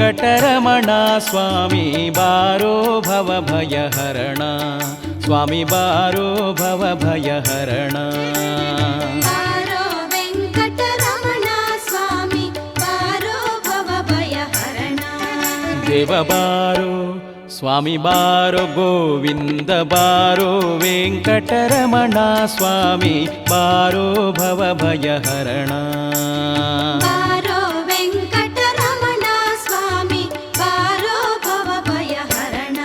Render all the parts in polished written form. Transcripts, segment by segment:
ವೆಂಕಟರಮಣ ಸ್ವಾಮಿ ಬಾರೋ ಭವ ಭಯಹರಣ ಸ್ವಾಮಿ ಬಾರೋ ಭವ ಭಯಹರಣ ಬಾರೋ ವೆಂಕಟರಮಣ ಸ್ವಾಮಿ ಬಾರೋ ಭವ ಭಯಹರಣ ದೇವ ಬಾರೋ ಸ್ವಾಮಿ ಬಾರೋ ಗೋವಿಂದ ಬಾರೋ ವೆಂಕಟರಮಣ ಸ್ವಾಮಿ ಬಾರೋ ಭವ ಭಯಹರಣ ಬಾರೋ ವೆಂಕಟರಮಣ ಸ್ವಾಮಿ ಬಾರೋ ಭವ ಭಯಹರಣ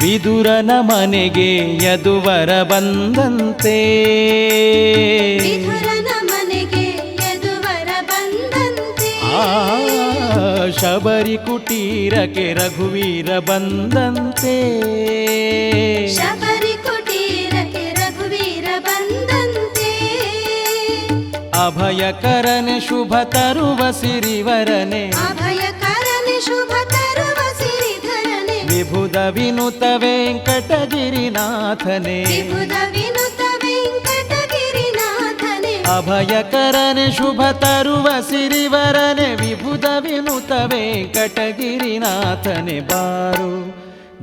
ವಿದುರನ ಮನೆಗೆ ಯದುವರ ಬಂದಂತೆ ವಿದುರನ ಮನೆಗೆ ಯದುವರ ಬಂದಂತೆ ಶಬರಿ ಕುಟೀರಕ್ಕೆ ರಘುವೀರ ಬಂದಂತೆ ಶಬರಿ ಕುಟೀರಕ್ಕೆ ರಘುವೀರ ಬಂದಂತೆ ಅಭಯಕರನೆ ಶುಭ ತರುವ ಸಿರಿವರನೆ ಅಭಯಕರನೆ ಶುಭ ತರುವ ಸಿರಿಧರನೆ ವಿಭುದ ವಿನುತ ವೆಂಕಟಗಿರಿನಾಥನೆ ವಿಭುದ ವಿನುತ ವೆಂಕಟಗಿರಿನಾಥನೆ ಅಭಯಕರನೆ ಶುಭ ತರುವ ಸಿರಿವರನೆ ವಿಭುದ ವಿನುತ ವೆಂಕಟಗಿರಿನಾಥನೆ ಬಾರೋ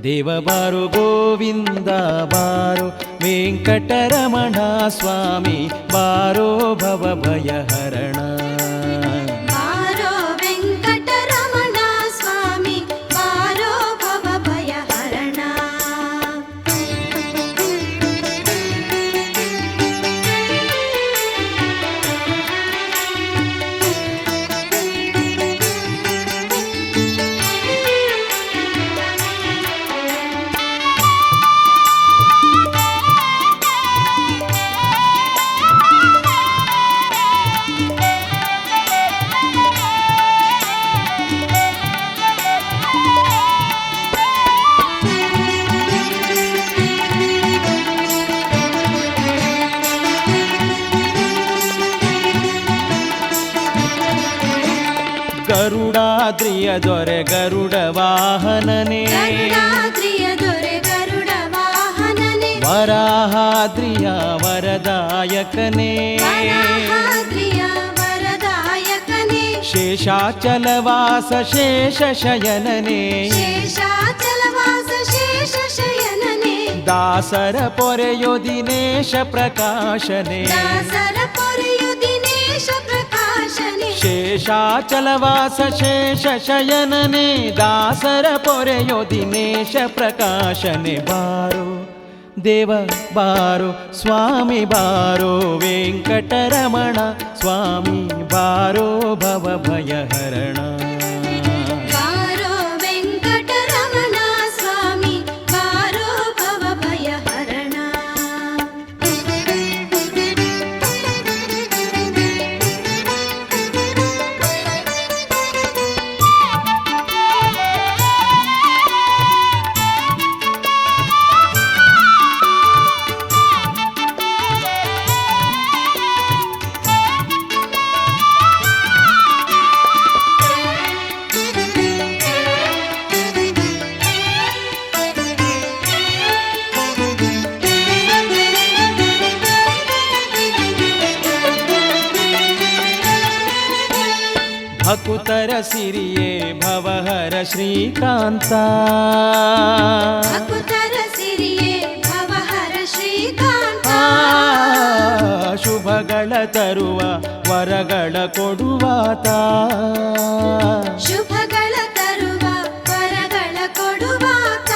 ದೇವ ಬಾರೋ ಗೋವಿಂದ ಬಾರೋ ವೆಂಕಟರಮಣ ಸ್ವಾಮಿ ಬಾರೋ ಭವ ಭಯಹರಣ ಬಾರೋ ವೆಂಕಟರಮಣ ಸ್ವಾಮಿ ಬಾರೋ ಭವ ಭಯಹರಣ ಗರುಡಾದ್ರಿಯ ದೊರೆ ಗರುಡ ವಾಹನನೇ ಗರುಡಾದ್ರಿಯ ದೊರೆ ಗರುಡ ವಾಹನನೆ ವರಾಹಾದ್ರಿಯ ವರದಾಯಕನೇ ವರಾಹಾದ್ರಿಯ ವರದಾಯಕನೆ ಶೇಷಾಚಲವಾಸ ಶೇಷ ಶಯನನೇ ಶೇಷಾಚಲವಾಸ ಶೇಷ ಶಯನನೆ ದಾಸರ ಪೊರೆಯೋ ದಿನೇಶ ಪ್ರಕಾಶನೇ ದಾಸರ ಪೊರೆಯು ದಿನೇಶ ಪ್ರಕಾಶನೆ ಶೇಷಾಚಲವಾಸ ಶೇಷ ಶಯನನೇ ದಾಸರ ಪೊರೆಯೋ ದಿನೇಶ ಪ್ರಕಾಶನೆ ಬಾರೋ ದೇವ ಬಾರೋ ಸ್ವಾಮಿ ಬಾರೋ ವೆಂಕಟರಮಣ ಸ್ವಾಮಿ ಬಾರೋ ಭವ ಭಯಹರಣ ಬಾರೋ ವೆಂಕಟರಮಣ ಸ್ವಾಮಿ ಬಾರೋ ಭವ ಭಯಹರಣ ಭಕುತರ ಸಿರಿಯೇ ಭವಹರ ಶ್ರೀಕಾಂತ ಭಕುತರ ಸಿರಿಯೇ ಭವಹರ ಶ್ರೀಕಾಂತ ಶುಭಗಳ ತರುವ ವರಗಳ ಕೊಡುವಾತ ಶುಭಗಳ ತರುವ ವರಗಳ ಕೊಡುವಾತ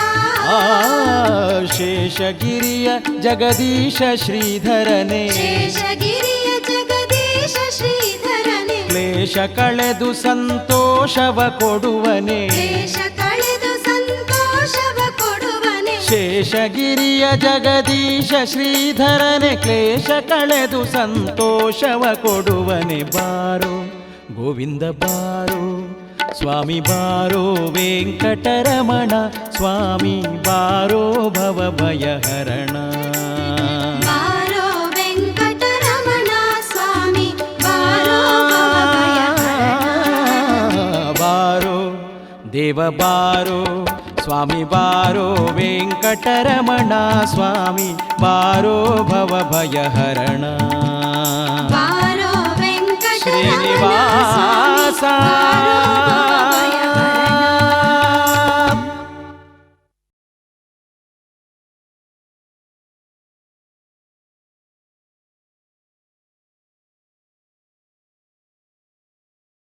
ಶೇಷಗಿರಿಯ ಜಗದೀಶ ಶ್ರೀಧರನೇ ಶೇಷಗಿರಿಯ ಜಗದೀಶ ಶ್ರೀಧರನೆ ಕ್ಲೇಶ ಕಳೆದು ಸಂತೋಷವ ಕೊಡುವನೆ ಕ್ಲೇಶ ಕಳೆದು ಸಂತೋಷವ ಕೊಡುವನೆ ಶೇಷಗಿರಿಯ ಜಗದೀಶ ಶ್ರೀಧರನೆ ಕ್ಲೇಶ ಕಳೆದು ಸಂತೋಷವ ಕೊಡುವನೆ ಬಾರೋ ಗೋವಿಂದ ಬಾರೋ ಸ್ವಾಮಿ ಬಾರೋ ವೆಂಕಟರಮಣ ಸ್ವಾಮಿ ಬಾರೋ ಭವ ಭಯಹರಣ ಬಾರೋ ವೆಂಕಟರಮಣ ಸ್ವಾಮಿ ಬಾರೋ ಭವಭಯಹರಣ. ಬಾರೋ ದೇವ ಬಾರೋ ಸ್ವಾಮಿ ಬಾರೋ ವೆಂಕಟರಮಣ ಸ್ವಾಮಿ ಬಾರೋ ಭವ ಭಯಹರಣ ಬಾರೋ ವೆಂಕಟರಮಣ ಶ್ರೀನಿವಾಸ